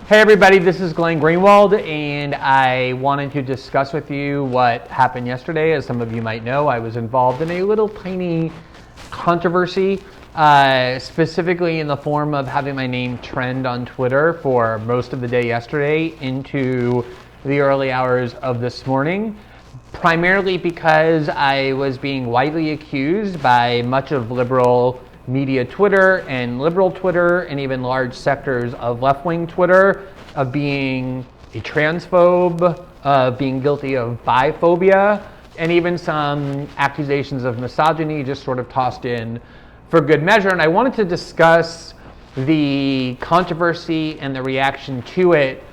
Hey everybody, this is Glenn Greenwald, and I wanted to discuss with you what happened yesterday. As some of you might know, I was involved in a little tiny controversy, specifically in the form of having my name trend on Twitter for most of the day yesterday into the early hours of this morning, primarily because I was being widely accused by much of liberal media Twitter and liberal Twitter and even large sectors of left-wing Twitter of being a transphobe, of being guilty of biphobia, and even some accusations of misogyny just sort of tossed in for good measure. And I wanted to discuss the controversy and the reaction to it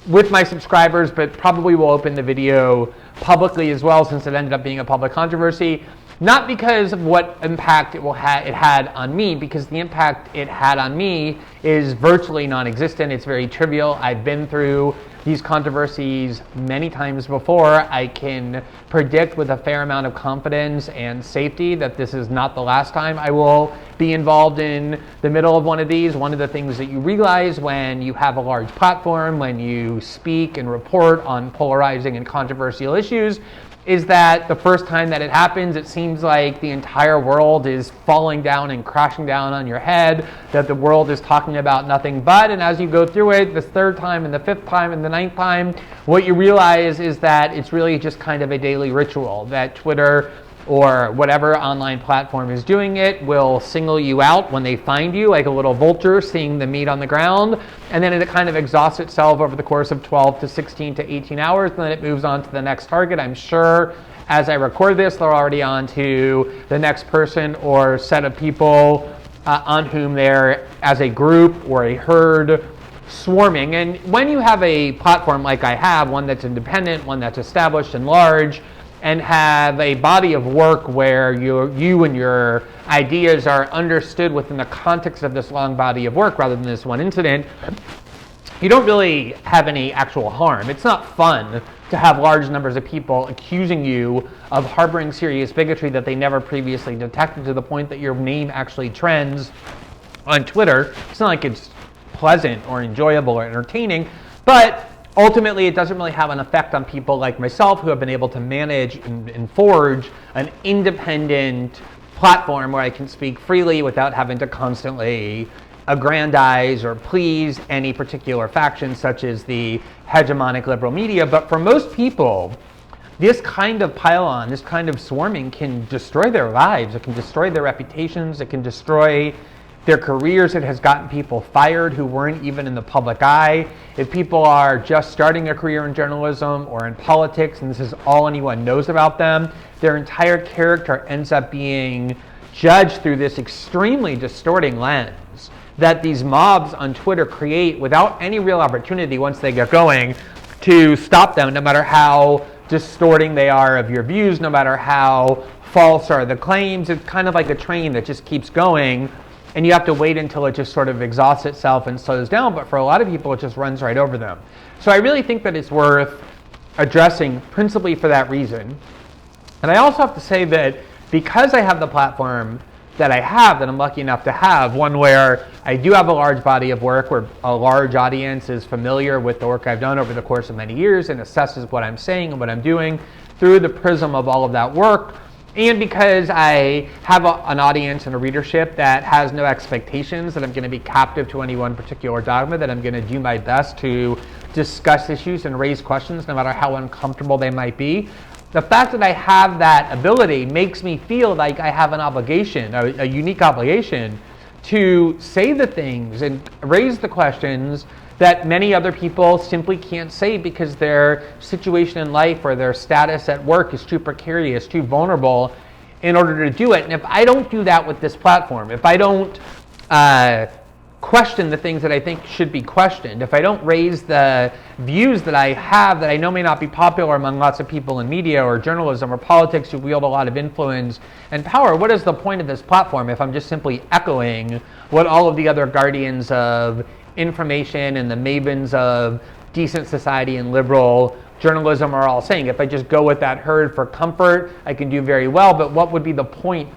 with my subscribers, but probably will open the video publicly as well, since it ended up being a public controversy. Not because of what impact it had on me, because the impact it had on me is virtually non-existent. It's very trivial. I've been through these controversies many times before. I can predict with a fair amount of confidence and safety that this is not the last time I will be involved in the middle of one of these. One of the things that you realize when you have a large platform, when you speak and report on polarizing and controversial issues, is that the first time that it happens, it seems like the entire world is falling down and crashing down on your head, that the world is talking about nothing but, and as you go through it, the third time and the fifth time and the ninth time, what you realize is that it's really just kind of a daily ritual, that Twitter or whatever online platform is doing it will single you out when they find you, like a little vulture seeing the meat on the ground, and then it kind of exhausts itself over the course of 12 to 16 to 18 hours, and then it moves on to the next target. I'm sure as I record this, they're already on to the next person or set of people on whom they're, as a group or a herd, swarming. And when you have a platform like I have, one that's independent, one that's established and large, and have a body of work where you and your ideas are understood within the context of this long body of work rather than this one incident, you don't really have any actual harm. It's not fun to have large numbers of people accusing you of harboring serious bigotry that they never previously detected, to the point that your name actually trends on Twitter. It's not like it's pleasant or enjoyable or entertaining, but ultimately, it doesn't really have an effect on people like myself, who have been able to manage and forge an independent platform where I can speak freely without having to constantly aggrandize or please any particular faction, such as the hegemonic liberal media. But for most people, this kind of pile-on, this kind of swarming can destroy their lives. It can destroy their reputations. It can destroy their careers. It has gotten people fired who weren't even in the public eye. If people are just starting a career in journalism or in politics, and this is all anyone knows about them, their entire character ends up being judged through this extremely distorting lens that these mobs on Twitter create without any real opportunity, once they get going, to stop them, no matter how distorting they are of your views, no matter how false are the claims. It's kind of like a train that just keeps going, and you have to wait until it just sort of exhausts itself and slows down. But for a lot of people, it just runs right over them. So I really think that it's worth addressing, principally for that reason. And I also have to say that because I have the platform that I have, that I'm lucky enough to have, one where I do have a large body of work, where a large audience is familiar with the work I've done over the course of many years and assesses what I'm saying and what I'm doing through the prism of all of that work, and because I have an audience and a readership that has no expectations that I'm going to be captive to any one particular dogma, that I'm going to do my best to discuss issues and raise questions no matter how uncomfortable they might be, the fact that I have that ability makes me feel like I have an obligation, a unique obligation, to say the things and raise the questions that many other people simply can't say because their situation in life or their status at work is too precarious, too vulnerable in order to do it. And if I don't do that with this platform, if I don't question the things that I think should be questioned, if I don't raise the views that I have that I know may not be popular among lots of people in media or journalism or politics who wield a lot of influence and power, what is the point of this platform if I'm just simply echoing what all of the other guardians of information and the mavens of decent society and liberal journalism are all saying? If I just go with that herd for comfort, I can do very well, but what would be the point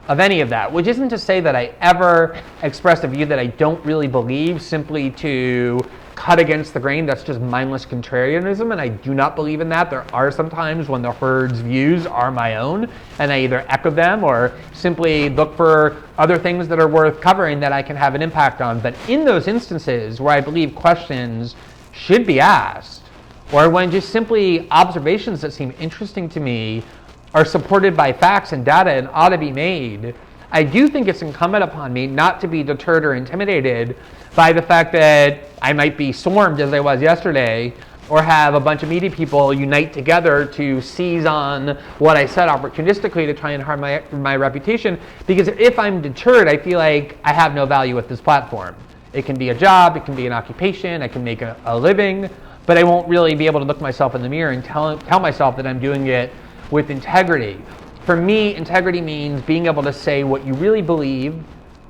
of any of that, which isn't to say that I ever expressed a view that I don't really believe simply to cut against the grain. That's just mindless contrarianism, and I do not believe in that. There are some times when the herd's views are my own, and I either echo them or simply look for other things that are worth covering that I can have an impact on. But in those instances where I believe questions should be asked, or when just simply observations that seem interesting to me are supported by facts and data and ought to be made, I do think it's incumbent upon me not to be deterred or intimidated by the fact that I might be swarmed, as I was yesterday, or have a bunch of media people unite together to seize on what I said opportunistically to try and harm my reputation. Because if I'm deterred, I feel like I have no value with this platform. It can be a job, it can be an occupation, I can make a living, but I won't really be able to look myself in the mirror and tell myself that I'm doing it with integrity. For me, integrity means being able to say what you really believe,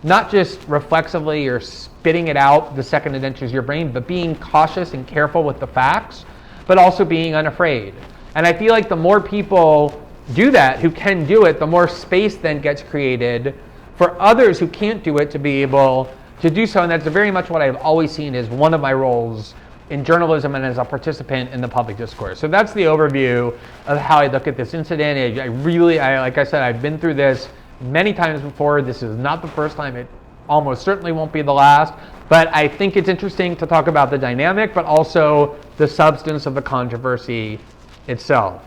not just reflexively or spitting it out the second it enters your brain, but being cautious and careful with the facts, but also being unafraid. And I feel like the more people do that, who can do it, the more space then gets created for others who can't do it to be able to do so. And that's very much what I've always seen as one of my roles in journalism and as a participant in the public discourse. So that's the overview of how I look at this incident. Like I said, I've been through this many times before. This is not the first time. It almost certainly won't be the last. But I think it's interesting to talk about the dynamic, but also the substance of the controversy itself.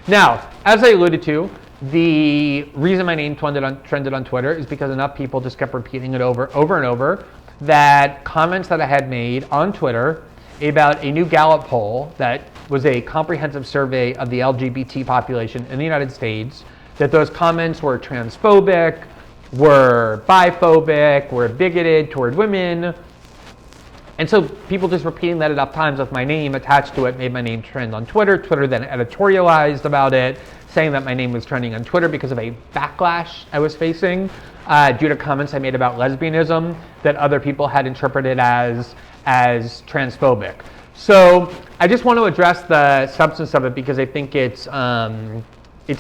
Now, as I alluded to, the reason my name trended on Twitter is because enough people just kept repeating it over and over, that comments that I had made on Twitter about a new Gallup poll that was a comprehensive survey of the LGBT population in the United States, that those comments were transphobic, were biphobic, were bigoted toward women. And so people just repeating that enough times with my name attached to it made my name trend on Twitter. Twitter then editorialized about it, saying that my name was trending on Twitter because of a backlash I was facing due to comments I made about lesbianism that other people had interpreted as transphobic. So I just want to address the substance of it because I think it's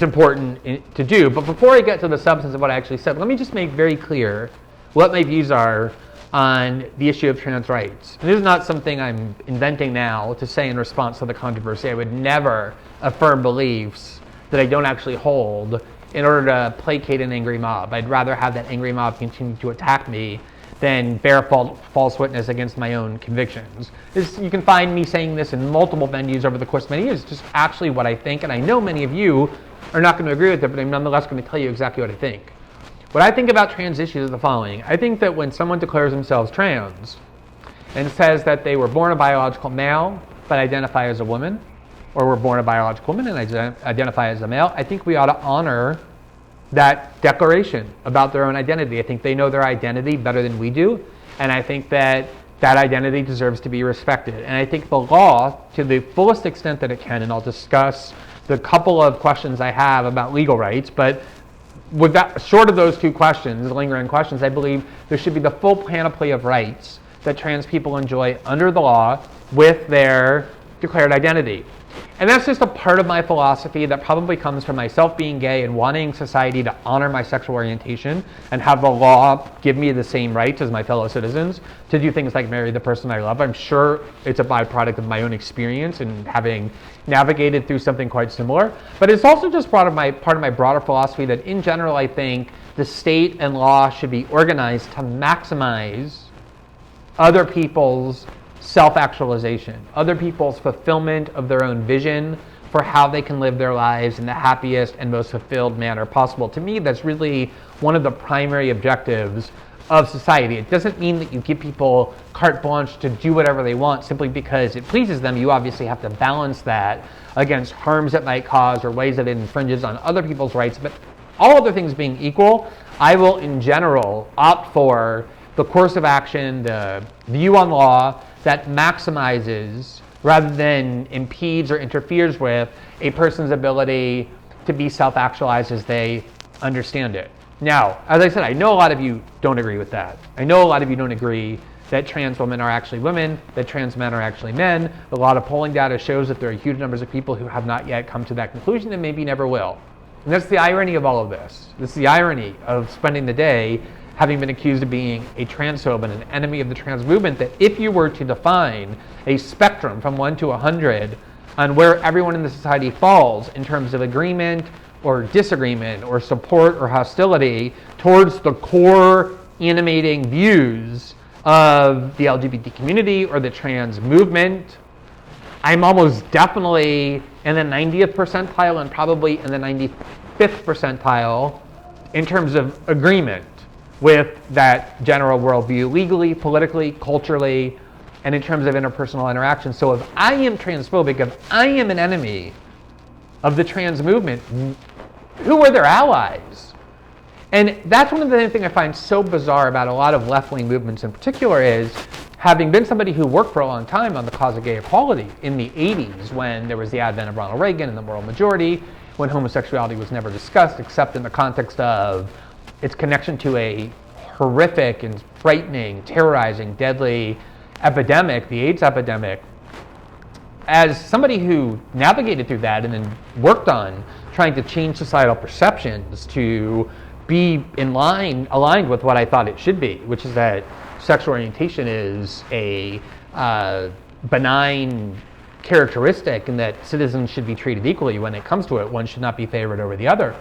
important to do. But before I get to the substance of what I actually said, let me just make very clear what my views are on the issue of trans rights. And this is not something I'm inventing now to say in response to the controversy. I would never affirm beliefs that I don't actually hold in order to placate an angry mob. I'd rather have that angry mob continue to attack me than bear false witness against my own convictions. You can find me saying this in multiple venues over the course of many years. It's just actually what I think, and I know many of you are not going to agree with it, but I'm nonetheless going to tell you exactly what I think. What I think about trans issues is the following. I think that when someone declares themselves trans and says that they were born a biological male but identify as a woman, or were born a biological woman and identify as a male, I think we ought to honor that declaration about their own identity. I think they know their identity better than we do, and I think that that identity deserves to be respected. And I think the law, to the fullest extent that it can, and I'll discuss the couple of questions I have about legal rights, but with that, short of those two questions, lingering questions, I believe there should be the full panoply of rights that trans people enjoy under the law with their declared identity. And that's just a part of my philosophy that probably comes from myself being gay and wanting society to honor my sexual orientation and have the law give me the same rights as my fellow citizens to do things like marry the person I love. I'm sure it's a byproduct of my own experience and having navigated through something quite similar. But it's also just part of my broader philosophy that in general I think the state and law should be organized to maximize other people's self-actualization, other people's fulfillment of their own vision for how they can live their lives in the happiest and most fulfilled manner possible. To me, that's really one of the primary objectives of society. It doesn't mean that you give people carte blanche to do whatever they want simply because it pleases them. You obviously have to balance that against harms it might cause or ways that it infringes on other people's rights. But all other things being equal, I will in general opt for the course of action, the view on law that maximizes rather than impedes or interferes with a person's ability to be self-actualized as they understand it. Now, as I said, I know a lot of you don't agree with that. I know a lot of you don't agree that trans women are actually women, that trans men are actually men. A lot of polling data shows that there are huge numbers of people who have not yet come to that conclusion and maybe never will. And that's the irony of all of this. This is the irony of spending the day having been accused of being a transphobe and an enemy of the trans movement, that if you were to define a spectrum from 1 to 100 on where everyone in the society falls in terms of agreement or disagreement or support or hostility towards the core animating views of the LGBT community or the trans movement, I'm almost definitely in the 90th percentile and probably in the 95th percentile in terms of agreement with that general worldview, legally, politically, culturally, and in terms of interpersonal interaction. So if I am transphobic, if I am an enemy of the trans movement, who are their allies? And that's one of the things I find so bizarre about a lot of left-wing movements in particular is, having been somebody who worked for a long time on the cause of gay equality in the 80s when there was the advent of Ronald Reagan and the moral majority, when homosexuality was never discussed except in the context of its connection to a horrific and frightening, terrorizing, deadly epidemic, the AIDS epidemic. As somebody who navigated through that and then worked on trying to change societal perceptions to be aligned with what I thought it should be, which is that sexual orientation is a benign characteristic and that citizens should be treated equally when it comes to it. One should not be favored over the other.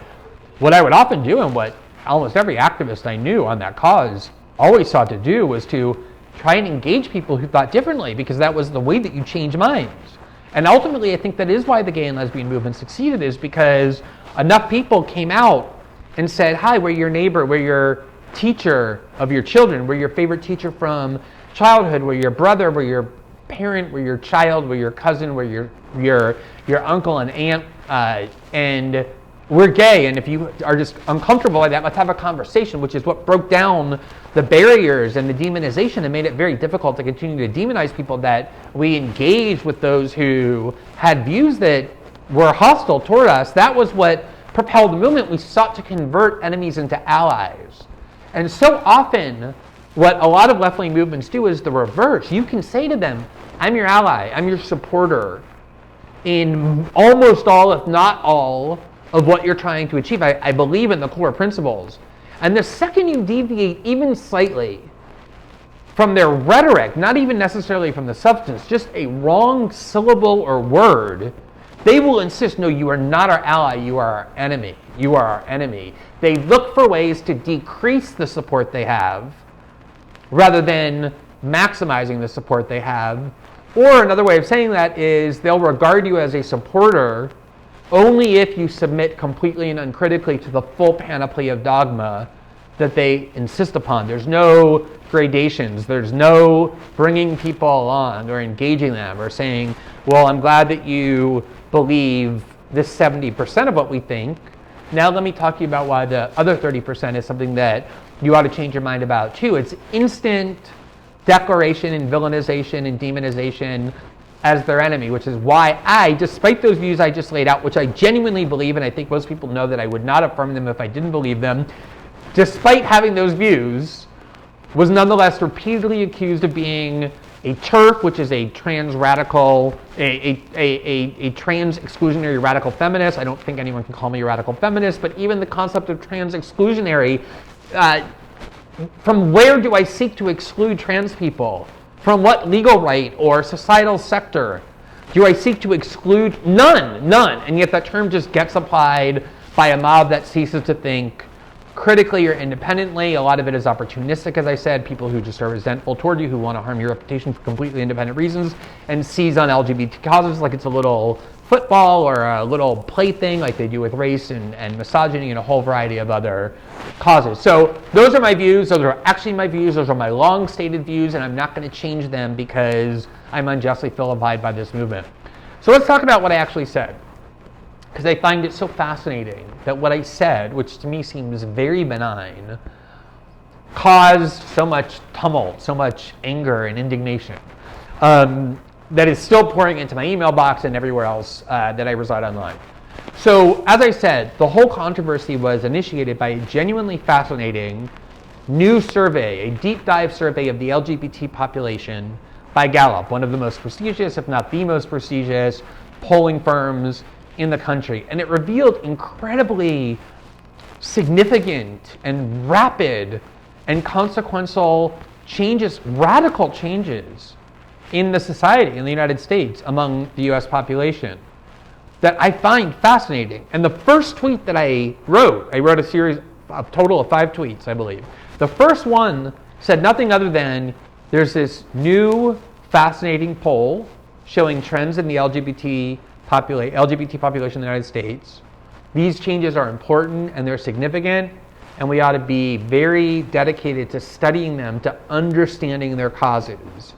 What I would often do, and what almost every activist I knew on that cause always sought to do, was to try and engage people who thought differently, because that was the way that you change minds. And ultimately, I think that is why the gay and lesbian movement succeeded, is because enough people came out and said, hi, we're your neighbor, we're your teacher of your children, we're your favorite teacher from childhood, we're your brother, we're your parent, we're your child, we're your cousin, we're your uncle and aunt, and we're gay, and if you are just uncomfortable like that, let's have a conversation, which is what broke down the barriers and the demonization and made it very difficult to continue to demonize people, that we engaged with those who had views that were hostile toward us. That was what propelled the movement. We sought to convert enemies into allies. And so often, what a lot of left-wing movements do is the reverse. You can say to them, I'm your ally, I'm your supporter in almost all, if not all, of what you're trying to achieve. I believe in the core principles. And the second you deviate even slightly from their rhetoric, not even necessarily from the substance, just a wrong syllable or word, they will insist, no, you are not our ally, you are our enemy. You are our enemy. They look for ways to decrease the support they have rather than maximizing the support they have. Or another way of saying that is they'll regard you as a supporter only if you submit completely and uncritically to the full panoply of dogma that they insist upon. There's no gradations. There's no bringing people along or engaging them or saying, well, I'm glad that you believe this 70% of what we think. Now let me talk to you about why the other 30% is something that you ought to change your mind about too. It's instant declaration and villainization and demonization as their enemy, which is why I, despite those views I just laid out, which I genuinely believe, and I think most people know that I would not affirm them if I didn't believe them, despite having those views, was nonetheless repeatedly accused of being a TERF, which is a trans radical, a trans exclusionary radical feminist. I don't think anyone can call me a radical feminist, but even the concept of trans exclusionary, from where do I seek to exclude trans people? From what legal right or societal sector do I seek to exclude? None. And yet that term just gets applied by a mob that ceases to think critically or independently. A lot of it is opportunistic, as I said, people who just are resentful toward you, who want to harm your reputation for completely independent reasons, and seize on LGBT causes like it's a little football or a little plaything like they do with race and misogyny and a whole variety of other causes. So those are my views. Those are actually my views. Those are my long-stated views, and I'm not going to change them because I'm unjustly vilified by this movement. So let's talk about what I actually said, because I find it so fascinating that what I said, which to me seems very benign, caused so much tumult, so much anger and indignation. That is still pouring into my email box and everywhere else that I reside online. So, as I said, the whole controversy was initiated by a genuinely fascinating new survey, a deep dive survey of the LGBT population by Gallup, one of the most prestigious, if not the most prestigious, polling firms in the country, and it revealed incredibly significant and rapid and consequential changes, radical changes in the society in the United States among the US population that I find fascinating. And the first tweet that I wrote a series, a total of 5 tweets, I believe. The first one said nothing other than there's this new fascinating poll showing trends in the LGBT population in the United States. These changes are important and they're significant, and we ought to be very dedicated to studying them, to understanding their causes.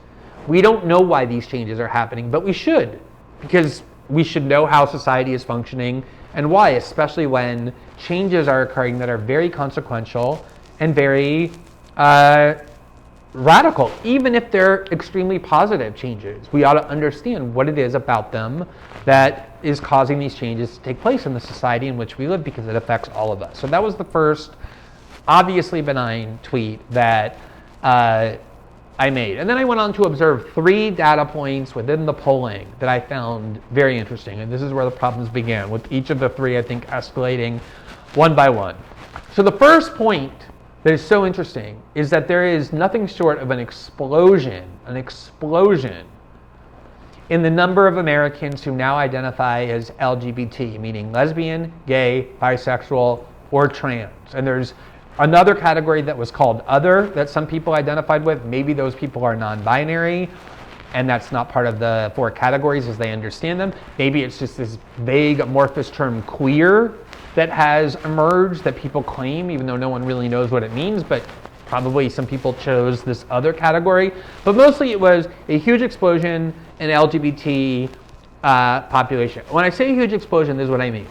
We don't know why these changes are happening, but we should, because we should know how society is functioning and why, especially when changes are occurring that are very consequential and very radical. Even if they're extremely positive changes, we ought to understand what it is about them that is causing these changes to take place in the society in which we live, because it affects all of us. So that was the first obviously benign tweet that I made. And then I went on to observe 3 data points within the polling that I found very interesting. And this is where the problems began, with each of the 3, I think, escalating one by one. So the first point that is so interesting is that there is nothing short of an explosion in the number of Americans who now identify as LGBT, meaning lesbian, gay, bisexual, or trans. And there's another category that was called other that some people identified with. Maybe those people are non-binary, and that's not part of the 4 categories as they understand them. Maybe it's just this vague amorphous term queer that has emerged that people claim, even though no one really knows what it means, but probably some people chose this other category. But mostly it was a huge explosion in LGBT population. When I say huge explosion, this is what I mean.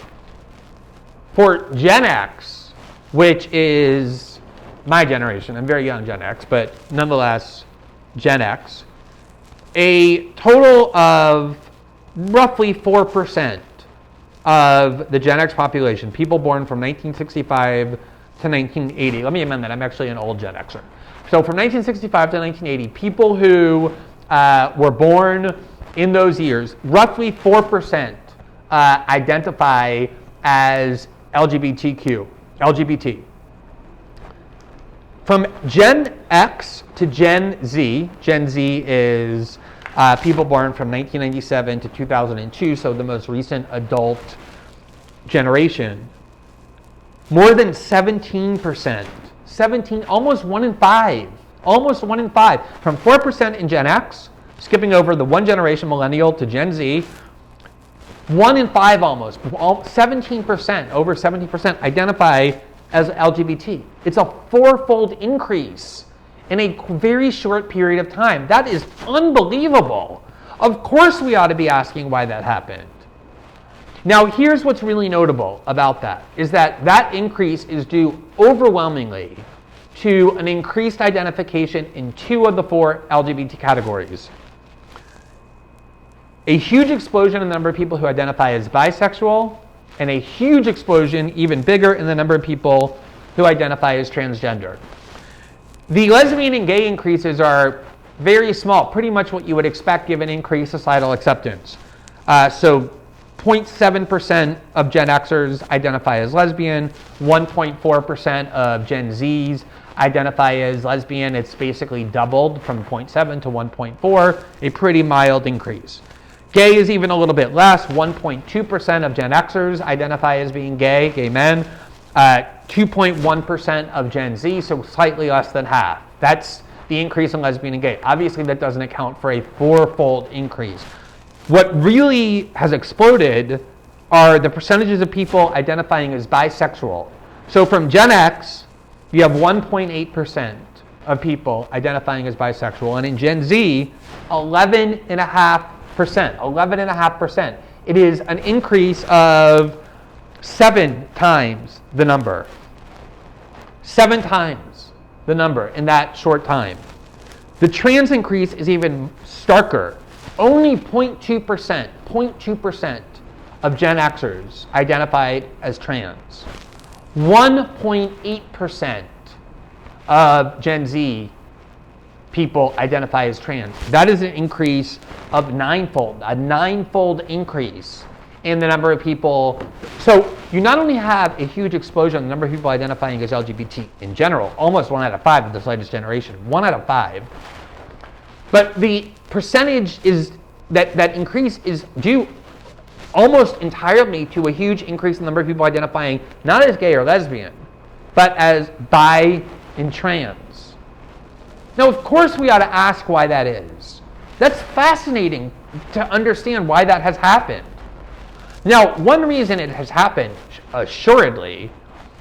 For Gen X, which is my generation, I'm very young Gen X, but nonetheless Gen X, a total of roughly 4% of the Gen X population, people born from 1965 to 1980. Let me amend that, I'm actually an old Gen Xer. So from 1965 to 1980, people who were born in those years, roughly 4% identify as LGBT. From Gen X to Gen Z is people born from 1997 to 2002, so the most recent adult generation. More than 17%, almost 1 in 5, from 4% in Gen X, skipping over the one generation, millennial, to Gen Z, 1 in 5 almost, 17%, over 70% identify as LGBT. It's a 4-fold increase in a very short period of time. That is unbelievable. Of course we ought to be asking why that happened. Now here's what's really notable about that, is that that increase is due overwhelmingly to an increased identification in 2 of the 4 LGBT categories. A huge explosion in the number of people who identify as bisexual, and a huge explosion, even bigger, in the number of people who identify as transgender. The lesbian and gay increases are very small, pretty much what you would expect given increased societal acceptance. So 0.7% of Gen Xers identify as lesbian, 1.4% of Gen Zs identify as lesbian. It's basically doubled from 0.7 to 1.4, a pretty mild increase. Gay is even a little bit less, 1.2% of Gen Xers identify as being gay men, 2.1% of Gen Z, so slightly less than half. That's the increase in lesbian and gay. Obviously that doesn't account for a 4-fold increase. What really has exploded are the percentages of people identifying as bisexual. So from Gen X, you have 1.8% of people identifying as bisexual, and in Gen Z, 11.5%. It is an increase of 7 times the number. 7 times the number in that short time. The trans increase is even starker. Only 0.2% of Gen Xers identified as trans. 1.8% of Gen Z people identify as trans. That is an increase of 9-fold, a 9-fold increase in the number of people. So you not only have a huge explosion in the number of people identifying as LGBT in general, almost 1 out of 5 of this latest generation, 1 out of 5. But the percentage is that increase is due almost entirely to a huge increase in the number of people identifying not as gay or lesbian, but as bi and trans. Now, of course, we ought to ask why that is. That's fascinating to understand why that has happened. Now, one reason it has happened, assuredly,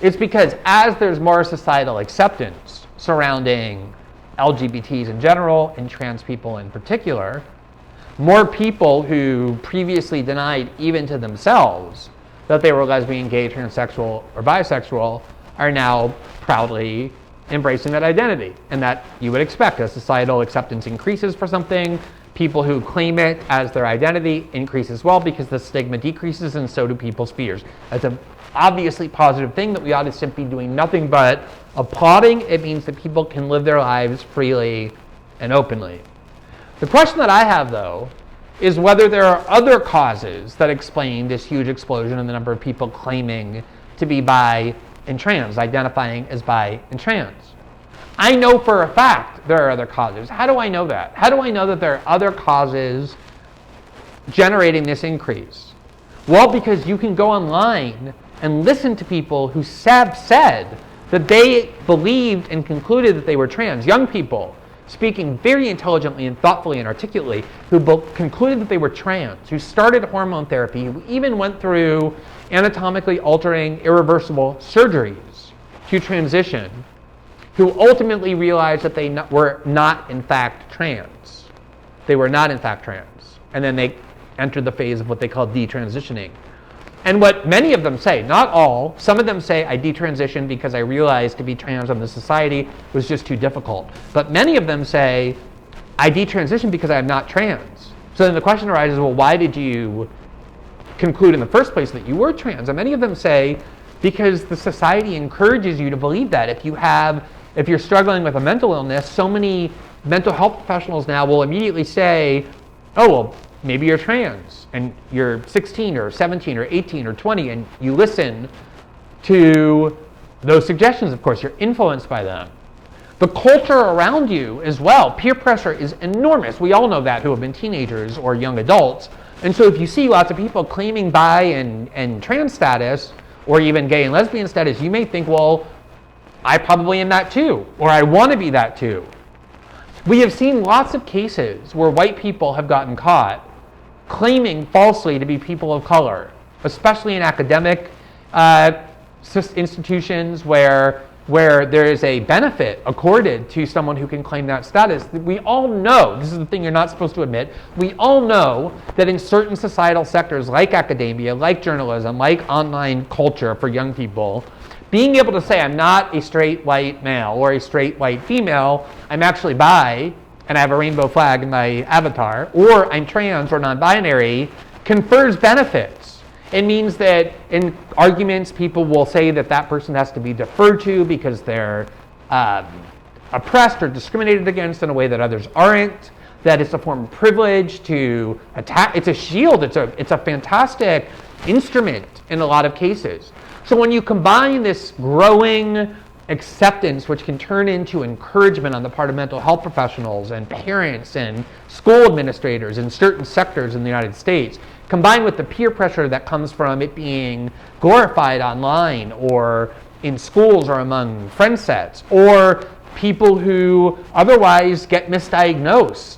is because as there's more societal acceptance surrounding LGBTs in general and trans people in particular, more people who previously denied even to themselves that they were lesbian, gay, transsexual, or bisexual are now proudly embracing that identity. And that you would expect as societal acceptance increases for something, people who claim it as their identity increase as well because the stigma decreases and so do people's fears. That's an obviously positive thing that we ought to simply be doing nothing but applauding. It means that people can live their lives freely and openly. The question that I have, though, is whether there are other causes that explain this huge explosion in the number of people claiming to be bi and trans, identifying as bi and trans. I know for a fact there are other causes. How do I know that? How do I know that there are other causes generating this increase? Well, because you can go online and listen to people who have said that they believed and concluded that they were trans. Young people speaking very intelligently and thoughtfully and articulately who concluded that they were trans, who started hormone therapy, who even went through anatomically altering irreversible surgeries to transition, who ultimately realized that they were not in fact trans. They were not in fact trans. And then they entered the phase of what they call detransitioning. And what many of them say, not all, some of them say, I detransitioned because I realized to be trans in the society was just too difficult. But many of them say, I detransitioned because I am not trans. So then the question arises, well, why did you conclude in the first place that you were trans? And many of them say, because the society encourages you to believe that. If you're struggling with a mental illness, so many mental health professionals now will immediately say, oh, well, maybe you're trans and you're 16 or 17 or 18 or 20 and you listen to those suggestions. Of course, you're influenced by them. The culture around you as well, peer pressure is enormous. We all know that who have been teenagers or young adults. And so if you see lots of people claiming bi and trans status or even gay and lesbian status, you may think, well, I probably am that too, or I want to be that too. We have seen lots of cases where white people have gotten caught claiming falsely to be people of color, especially in academic institutions where there is a benefit accorded to someone who can claim that status. We all know, this is the thing you're not supposed to admit, we all know that in certain societal sectors like academia, like journalism, like online culture for young people, being able to say I'm not a straight white male or a straight white female, I'm actually bi, and I have a rainbow flag in my avatar, or I'm trans or non-binary, confers benefits. It means that in arguments, people will say that that person has to be deferred to because they're oppressed or discriminated against in a way that others aren't, that it's a form of privilege to attack. It's a shield. It's a fantastic instrument in a lot of cases. So when you combine this growing acceptance, which can turn into encouragement on the part of mental health professionals and parents and school administrators in certain sectors in the United States, combined with the peer pressure that comes from it being glorified online or in schools or among friend sets, or people who otherwise get misdiagnosed.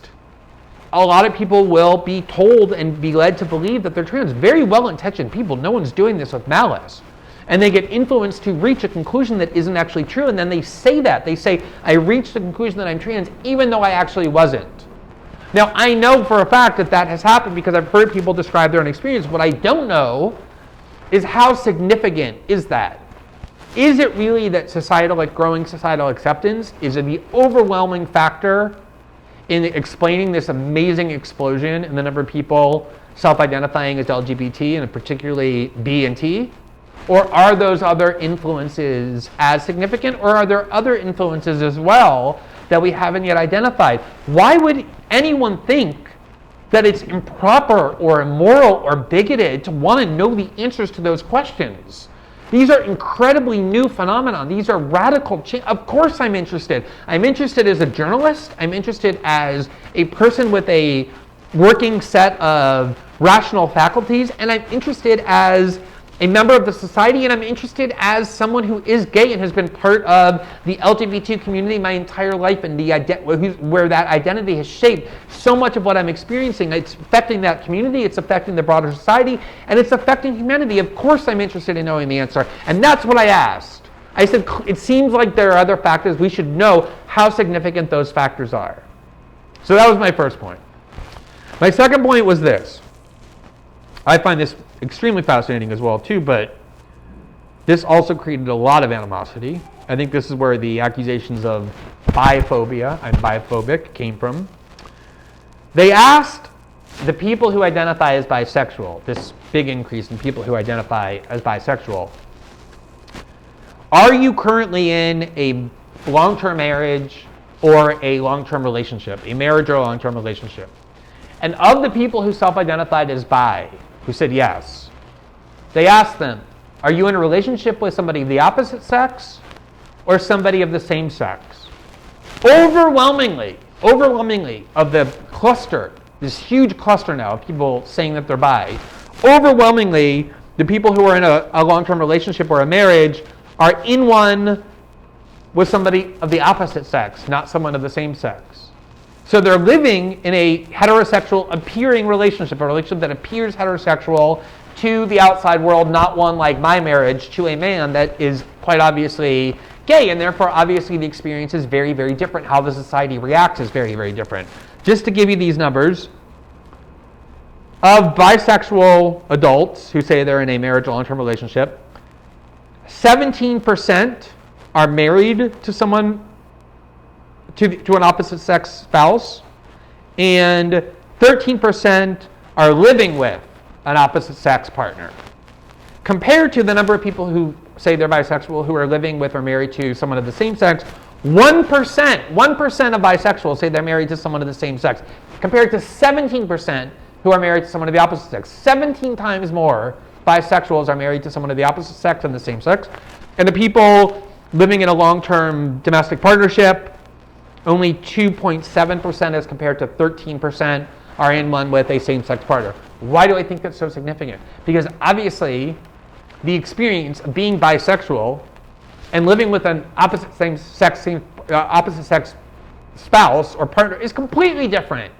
A lot of people will be told and be led to believe that they're trans. Very well-intentioned people. No one's doing this with malice. And they get influenced to reach a conclusion that isn't actually true, and then they say that. They say, I reached the conclusion that I'm trans, even though I actually wasn't. Now, I know for a fact that that has happened because I've heard people describe their own experience. What I don't know is how significant is that? Is it really that growing societal acceptance is the overwhelming factor in explaining this amazing explosion in the number of people self-identifying as LGBT, and particularly B and T? Or are those other influences as significant, or are there other influences as well that we haven't yet identified? Why would anyone think that it's improper or immoral or bigoted to want to know the answers to those questions. These are incredibly new phenomena. These are radical change. Of course I'm interested. I'm interested as a journalist. I'm interested as a person with a working set of rational faculties, and I'm interested as a member of the society, and I'm interested as someone who is gay and has been part of the LGBT community my entire life, and where that identity has shaped so much of what I'm experiencing. It's affecting that community, it's affecting the broader society, and it's affecting humanity. Of course I'm interested in knowing the answer, and that's what I asked. I said, it seems like there are other factors. We should know how significant those factors are. So that was my first point. My second point was this. I find this extremely fascinating as well too, but this also created a lot of animosity. I think this is where the accusations of biphobia, I'm biphobic, came from. They asked the people who identify as bisexual, this big increase in people who identify as bisexual, are you currently in a long-term marriage or a long-term relationship, a marriage or a long-term relationship? And of the people who self-identified as bi, who said yes, they asked them, are you in a relationship with somebody of the opposite sex or somebody of the same sex? Overwhelmingly of the cluster, this huge cluster now of people saying that they're bi, overwhelmingly the people who are in a long-term relationship or a marriage are in one with somebody of the opposite sex, not someone of the same sex. So they're living in a heterosexual appearing relationship, a relationship that appears heterosexual to the outside world, not one like my marriage to a man that is quite obviously gay, and therefore obviously the experience is very, very different. How the society reacts is very, very different. Just to give you these numbers, of bisexual adults who say they're in a marriage or long-term relationship, 17% are married to someone to an opposite sex spouse, and 13% are living with an opposite sex partner. Compared to the number of people who say they're bisexual who are living with or married to someone of the same sex, 1% of bisexuals say they're married to someone of the same sex, compared to 17% who are married to someone of the opposite sex. 17 times more bisexuals are married to someone of the opposite sex than the same sex. And the people living in a long-term domestic partnership, only 2.7% as compared to 13% are in one with a same-sex partner. Why do I think that's so significant? Because obviously the experience of being bisexual and living with an opposite sex spouse or partner is completely different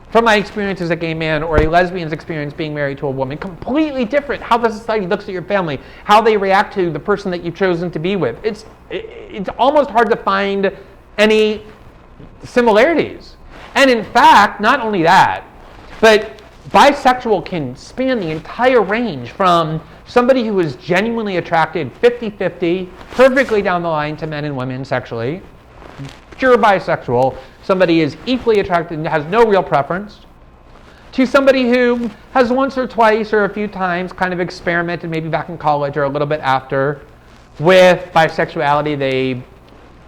from my experience as a gay man or a lesbian's experience being married to a woman. Completely different. How the society looks at your family, how they react to the person that you've chosen to be with. It's almost hard to find any similarities. And in fact, not only that, but bisexual can span the entire range from somebody who is genuinely attracted 50-50, perfectly down the line to men and women sexually, pure bisexual, somebody is equally attracted and has no real preference, to somebody who has once or twice or a few times kind of experimented, maybe back in college or a little bit after, with bisexuality. They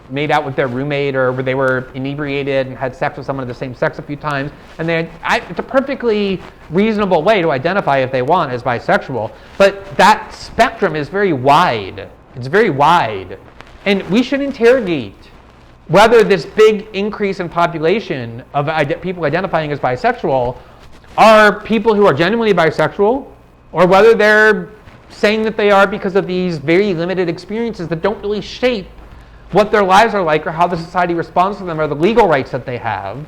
made out with their roommate, or they were inebriated and had sex with someone of the same sex a few times, and it's a perfectly reasonable way to identify if they want as bisexual. But that spectrum is very wide. It's very wide. And we should interrogate whether this big increase in population of people identifying as bisexual are people who are genuinely bisexual, or whether they're saying that they are because of these very limited experiences that don't really shape what their lives are like or how the society responds to them or the legal rights that they have.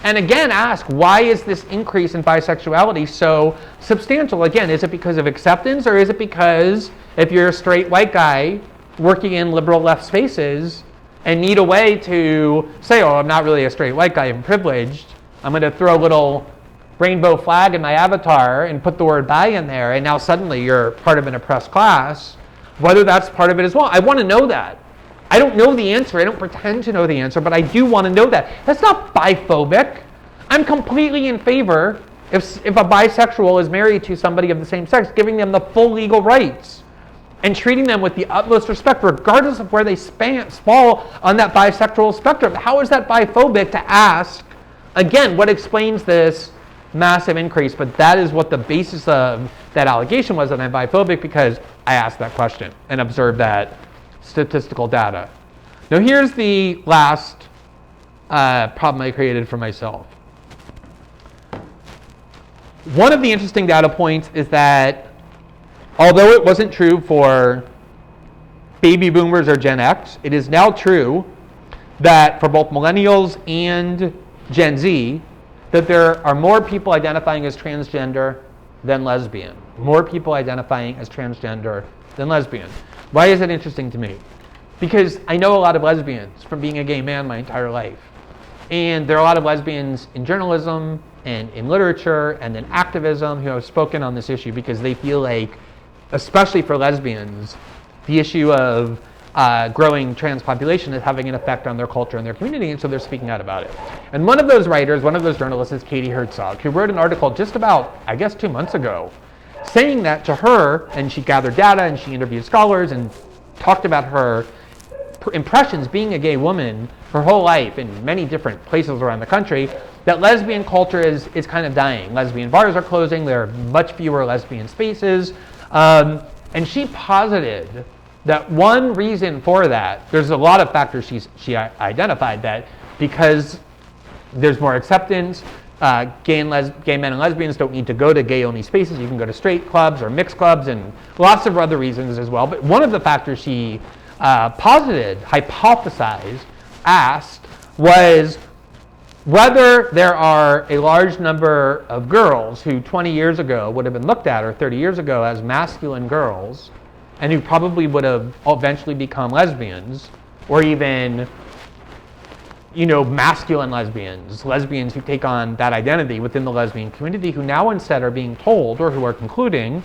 And again, ask, why is this increase in bisexuality so substantial? Again, is it because of acceptance, or is it because if you're a straight white guy working in liberal left spaces and need a way to say, oh, I'm not really a straight white guy, I'm privileged, I'm going to throw a little rainbow flag in my avatar and put the word bi in there, and now suddenly you're part of an oppressed class, whether that's part of it as well. I want to know that. I don't know the answer. I don't pretend to know the answer, but I do want to know that. That's not biphobic. I'm completely in favor, if a bisexual is married to somebody of the same sex, giving them the full legal rights and treating them with the utmost respect, regardless of where they fall on that bisexual spectrum. How is that biphobic to ask, again, what explains this massive increase, but that is what the basis of that allegation was, that I'm biphobic, because I asked that question and observed that statistical data. Now here's the last problem I created for myself. One of the interesting data points is that although it wasn't true for baby boomers or Gen X, it is now true that for both millennials and Gen Z, that there are more people identifying as transgender than lesbian. More people identifying as transgender than lesbian. Why is that interesting to me? Because I know a lot of lesbians from being a gay man my entire life. And there are a lot of lesbians in journalism and in literature and in activism who have spoken on this issue because they feel like, especially for lesbians, the issue of growing trans population is having an effect on their culture and their community, and so they're speaking out about it. And one of those writers, one of those journalists is Katie Herzog, who wrote an article just about, I guess, 2 months ago, saying that to her, and she gathered data and she interviewed scholars and talked about her impressions being a gay woman her whole life in many different places around the country, that lesbian culture is kind of dying. Lesbian bars are closing, there are much fewer lesbian spaces, and she posited that one reason for that, there's a lot of factors she identified, that because there's more acceptance, gay men and lesbians don't need to go to gay-only spaces. You can go to straight clubs or mixed clubs, and lots of other reasons as well. But one of the factors she posited, hypothesized, asked, was whether there are a large number of girls who 20 years ago would have been looked at, or 30 years ago, as masculine girls, and who probably would have eventually become lesbians, or even, masculine lesbians who take on that identity within the lesbian community, who now instead are being told, or who are concluding,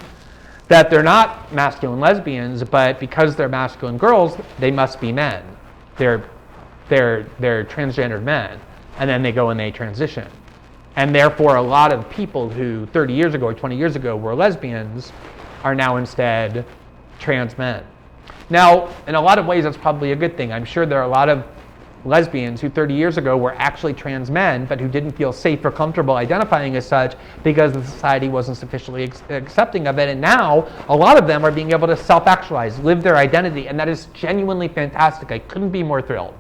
that they're not masculine lesbians, but because they're masculine girls, they must be men. They're transgendered men, and then they go and they transition. And therefore, a lot of people who 30 years ago or 20 years ago were lesbians are now instead trans men. Now, in a lot of ways, that's probably a good thing. I'm sure there are a lot of lesbians who 30 years ago were actually trans men, but who didn't feel safe or comfortable identifying as such because the society wasn't sufficiently accepting of it. And now, a lot of them are being able to self-actualize, live their identity, and that is genuinely fantastic. I couldn't be more thrilled.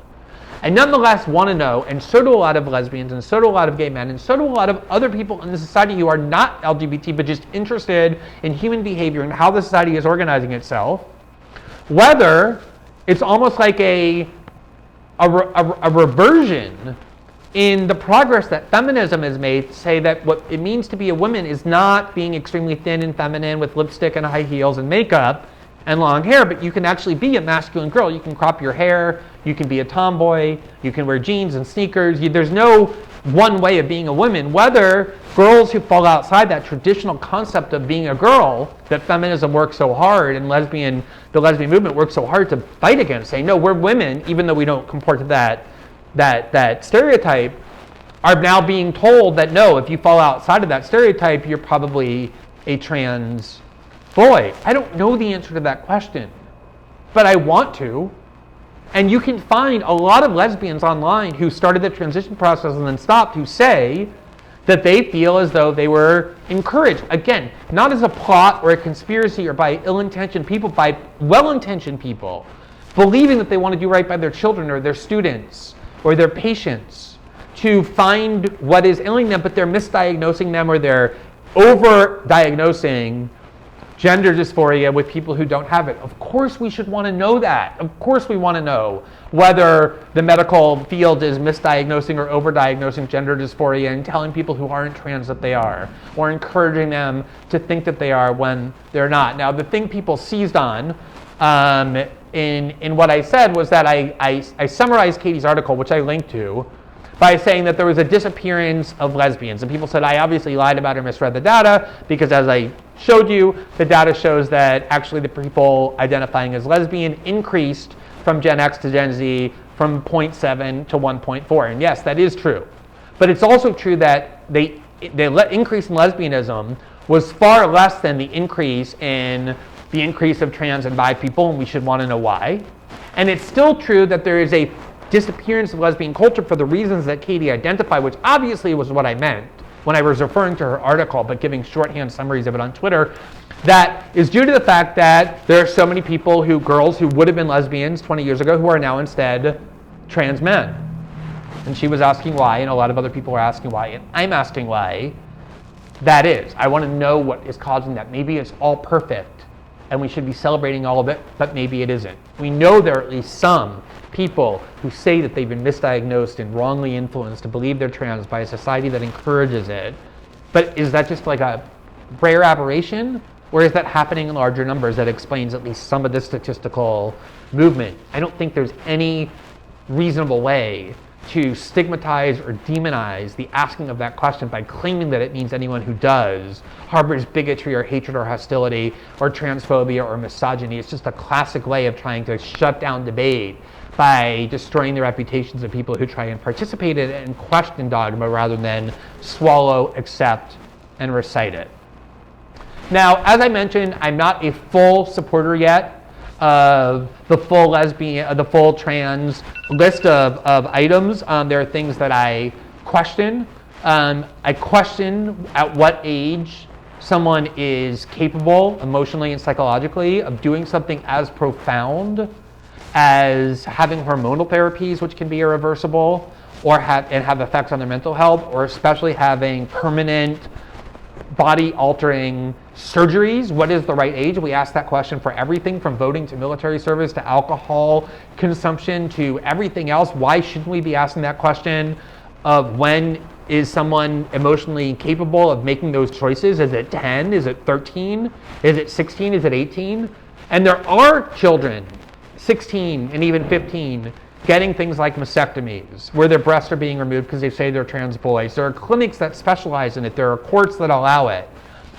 I nonetheless want to know, and so do a lot of lesbians, and so do a lot of gay men, and so do a lot of other people in the society who are not LGBT, but just interested in human behavior and how the society is organizing itself, whether it's almost like a reversion in the progress that feminism has made to say that what it means to be a woman is not being extremely thin and feminine with lipstick and high heels and makeup and long hair, but you can actually be a masculine girl. You can crop your hair, you can be a tomboy, you can wear jeans and sneakers. There's no one way of being a woman. Whether girls who fall outside that traditional concept of being a girl that feminism works so hard and the lesbian movement works so hard to fight against, saying, no, we're women, even though we don't comport to that stereotype, are now being told that, no, if you fall outside of that stereotype, you're probably a trans boy. I don't know the answer to that question, but I want to. And you can find a lot of lesbians online who started the transition process and then stopped, who say that they feel as though they were encouraged. Again, not as a plot or a conspiracy or by ill-intentioned people, by well-intentioned people, believing that they want to do right by their children or their students or their patients, to find what is ailing them, but they're misdiagnosing them, or they're over-diagnosing gender dysphoria with people who don't have it. Of course we should want to know that. Of course we want to know whether the medical field is misdiagnosing or overdiagnosing gender dysphoria and telling people who aren't trans that they are, or encouraging them to think that they are when they're not. Now, the thing people seized on in what I said was that I summarized Katie's article, which I linked to, by saying that there was a disappearance of lesbians. And people said I obviously lied about or misread the data, because as I showed you, the data shows that actually the people identifying as lesbian increased from Gen X to Gen Z from 0.7 to 1.4. And yes, that is true. But it's also true that the increase in lesbianism was far less than the increase of trans and bi people, and we should want to know why. And it's still true that there is a disappearance of lesbian culture for the reasons that Katie identified, which obviously was what I meant, when I was referring to her article, but giving shorthand summaries of it on Twitter, that is due to the fact that there are so many people girls who would have been lesbians 20 years ago who are now instead trans men. And she was asking why, and a lot of other people are asking why, and I'm asking why that is. I want to know what is causing that. Maybe it's all perfect, and we should be celebrating all of it, but maybe it isn't. We know there are at least some people who say that they've been misdiagnosed and wrongly influenced to believe they're trans by a society that encourages it. But is that just like a rare aberration? Or is that happening in larger numbers that explains at least some of the statistical movement? I don't think there's any reasonable way to stigmatize or demonize the asking of that question by claiming that it means anyone who does harbors bigotry or hatred or hostility or transphobia or misogyny. It's just a classic way of trying to shut down debate by destroying the reputations of people who try and participate in it and question dogma rather than swallow, accept, and recite it. Now, as I mentioned, I'm not a full supporter yet of the full trans list of items. There are things that I question. I question at what age someone is capable emotionally and psychologically of doing something as profound as having hormonal therapies, which can be irreversible, or have effects on their mental health, or especially having permanent body-altering surgeries. What is the right age? We ask that question for everything from voting to military service to alcohol consumption to everything else. Why shouldn't we be asking that question of when is someone emotionally capable of making those choices? Is it 10? Is it 13? Is it 16? Is it 18? And there are children, 16 and even 15, getting things like mastectomies, where their breasts are being removed because they say they're trans boys. There are clinics that specialize in it. There are courts that allow it.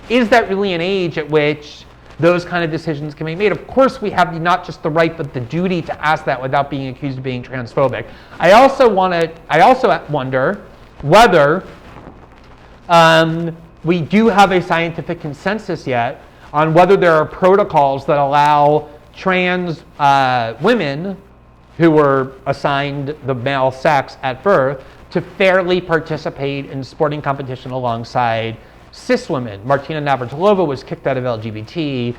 Is that really an age at which those kind of decisions can be made? Of course, we have not just the right, but the duty to ask that without being accused of being transphobic. I also wonder whether we do have a scientific consensus yet on whether there are protocols that allow trans women who were assigned the male sex at birth to fairly participate in sporting competition alongside cis women. Martina Navratilova was kicked out of LGBT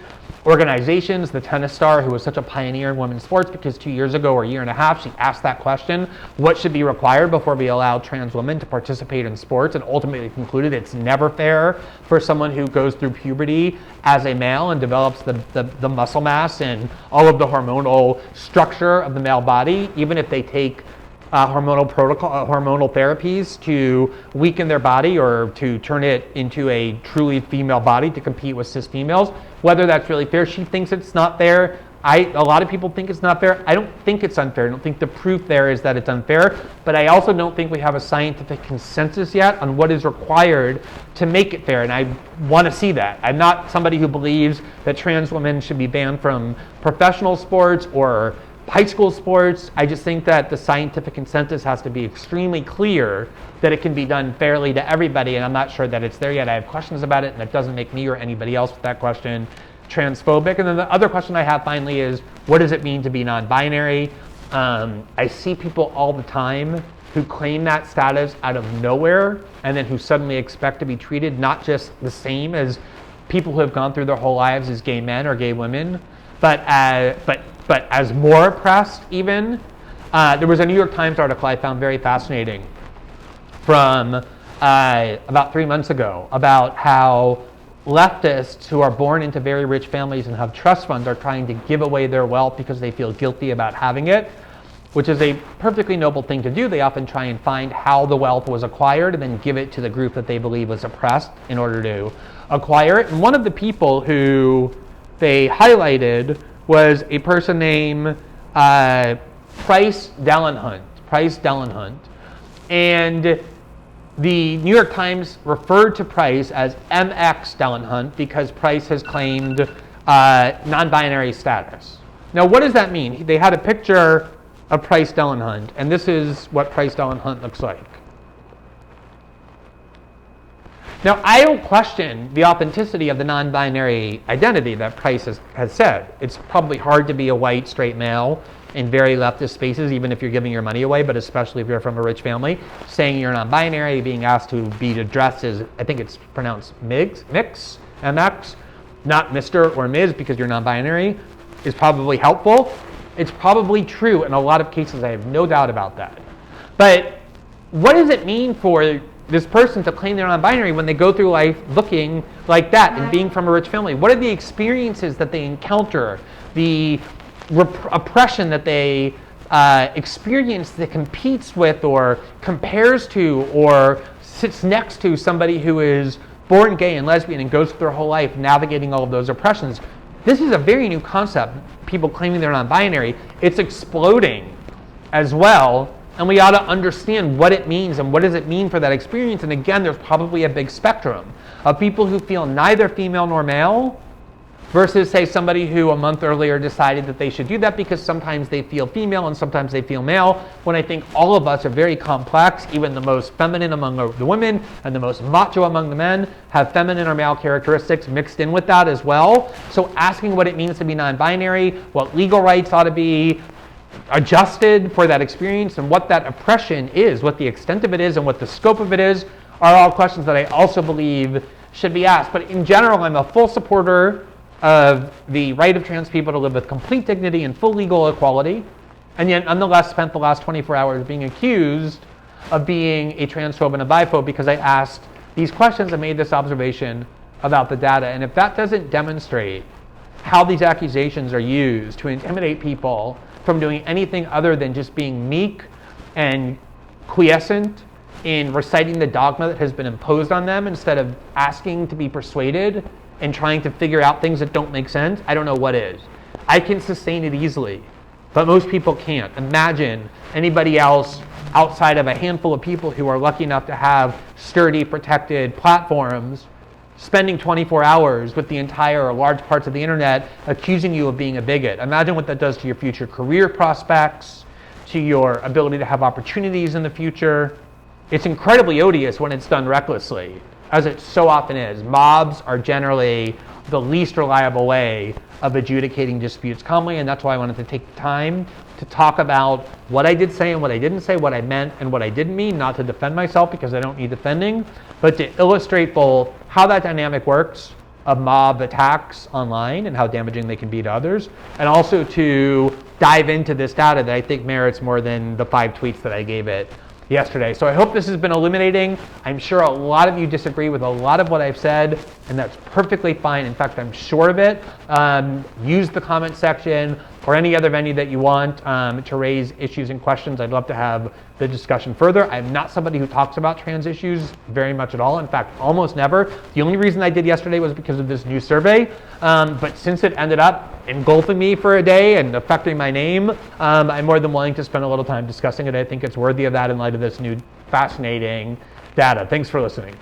organizations. The tennis star, who was such a pioneer in women's sports, because 2 years ago or a year and a half, she asked that question, what should be required before we allow trans women to participate in sports, and ultimately concluded it's never fair for someone who goes through puberty as a male and develops the muscle mass and all of the hormonal structure of the male body, even if they take hormonal therapies to weaken their body or to turn it into a truly female body to compete with cis females, whether that's really fair. She thinks it's not fair. A lot of people think it's not fair. I don't think it's unfair. I don't think the proof there is that it's unfair, but I also don't think we have a scientific consensus yet on what is required to make it fair, and I want to see that. I'm not somebody who believes that trans women should be banned from professional sports or high school sports. I just think that the scientific consensus has to be extremely clear that it can be done fairly to everybody, and I'm not sure that it's there yet. I have questions about it, and it doesn't make me or anybody else with that question transphobic. And then the other question I have finally is, what does it mean to be non-binary? I see people all the time who claim that status out of nowhere and then who suddenly expect to be treated not just the same as people who have gone through their whole lives as gay men or gay women, but as more oppressed even. There was a New York Times article I found very fascinating from about 3 months ago about how leftists who are born into very rich families and have trust funds are trying to give away their wealth because they feel guilty about having it, which is a perfectly noble thing to do. They often try and find how the wealth was acquired and then give it to the group that they believe was oppressed in order to acquire it. And one of the people who they highlighted was a person named Price Dellenhunt. And the New York Times referred to Price as MX Dellenhunt because Price has claimed non-binary status. Now, what does that mean? They had a picture of Price Dellenhunt, and this is what Price Dellenhunt looks like. Now, I don't question the authenticity of the non-binary identity that Price has said. It's probably hard to be a white, straight male in very leftist spaces, even if you're giving your money away, but especially if you're from a rich family. Saying you're non-binary, being asked to be addressed as, I think it's pronounced Mix, MX, not Mr. or Ms. because you're non-binary, is probably helpful. It's probably true in a lot of cases, I have no doubt about that. But what does it mean for this person to claim they're non-binary when they go through life looking like that and being from a rich family? What are the experiences that they encounter, the oppression that they experience that competes with or compares to or sits next to somebody who is born gay and lesbian and goes through their whole life navigating all of those oppressions? This is a very new concept, people claiming they're non-binary. It's exploding as well, and we ought to understand what it means and what does it mean for that experience. And again, there's probably a big spectrum of people who feel neither female nor male versus, say, somebody who a month earlier decided that they should do that because sometimes they feel female and sometimes they feel male, when I think all of us are very complex. Even the most feminine among the women and the most macho among the men have feminine or male characteristics mixed in with that as well. So asking what it means to be non-binary, what legal rights ought to be adjusted for that experience, and what that oppression is, what the extent of it is, and what the scope of it is, are all questions that I also believe should be asked. But in general, I'm a full supporter of the right of trans people to live with complete dignity and full legal equality, and yet nonetheless spent the last 24 hours being accused of being a transphobe and a biphobe because I asked these questions and made this observation about the data. And if that doesn't demonstrate how these accusations are used to intimidate people from doing anything other than just being meek and quiescent in reciting the dogma that has been imposed on them instead of asking to be persuaded and trying to figure out things that don't make sense, I don't know what is. I can sustain it easily, but most people can't. Imagine anybody else outside of a handful of people who are lucky enough to have sturdy, protected platforms spending 24 hours with the entire or large parts of the internet accusing you of being a bigot. Imagine what that does to your future career prospects, to your ability to have opportunities in the future. It's incredibly odious when it's done recklessly, as it so often is. Mobs are generally the least reliable way of adjudicating disputes calmly, and that's why I wanted to take the time to talk about what I did say and what I didn't say, what I meant and what I didn't mean, not to defend myself because I don't need defending, but to illustrate both how that dynamic works of mob attacks online and how damaging they can be to others, and also to dive into this data that I think merits more than the 5 tweets that I gave it yesterday. So I hope this has been illuminating. I'm sure a lot of you disagree with a lot of what I've said, and that's perfectly fine. In fact, I'm sure of it. Use the comment section or any other venue that you want to raise issues and questions. I'd love to have the discussion further. I'm not somebody who talks about trans issues very much at all. In fact, almost never. The only reason I did yesterday was because of this new survey. But since it ended up engulfing me for a day and affecting my name, I'm more than willing to spend a little time discussing it. I think it's worthy of that in light of this new fascinating data. Thanks for listening.